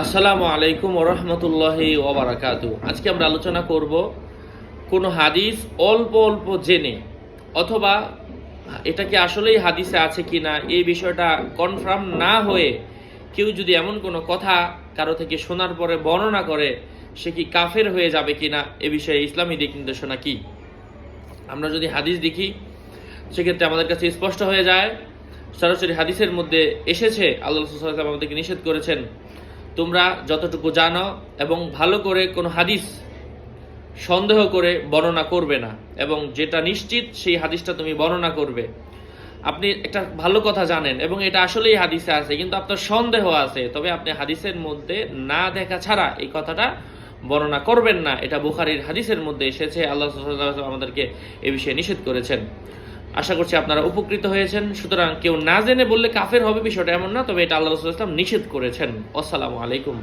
আসসালামু আলাইকুম ওরহমতুল্লাহি ওবারাকাতু। আজকে আমরা আলোচনা করব কোনো হাদিস অল্প অল্প জেনে অথবা এটা কি আসলেই হাদিসে আছে কিনা এই বিষয়টা কনফার্ম না হয়ে কেউ যদি এমন কোনো কথা কারো থেকে শোনার পরে বর্ণনা করে সে কি কাফের হয়ে যাবে কিনা এ বিষয়ে ইসলামী দিক নির্দেশনা কি। আমরা যদি হাদিস দেখি সেক্ষেত্রে আমাদের কাছে স্পষ্ট হয়ে যায়, সরাসরি হাদিসের মধ্যে এসেছে আল্লাহ রাসূল সাল্লাল্লাহু আলাইহি ওয়াসাল্লাম আমাদেরকে নিষেধ করেছেন, তোমরা যতটুকু জানো এবং ভালো করে কোনো হাদিস সন্দেহ করে বর্ণনা করবে না, এবং যেটা নিশ্চিত সেই হাদিসটা তুমি বর্ণনা করবে। আপনি একটা ভালো কথা জানেন এবং এটা আসলেই হাদিসে আছে, কিন্তু আপনার সন্দেহ আছে, তবে আপনি হাদিসের মধ্যে না দেখা ছাড়া এই কথাটা বর্ণনা করবেন না। এটা বুখারীর হাদিসের মধ্যে এসেছে, আল্লাহ সাল্লাল্লাহু আলাইহি ওয়াসাল্লাম আমাদেরকে এই বিষয়ে নিষেধ করেছেন। আশা করছি আপনারা উপকৃত হয়েছেন। সুতরাং কেউ না জেনে বললে কাফের হবে বিষয়টা এমন না, তবে এটা আল্লাহ রাসূল সাল্লাল্লাহু আলাইহি ওয়াসাল্লাম নিষেধ করেছেন। আসসালামু আলাইকুম।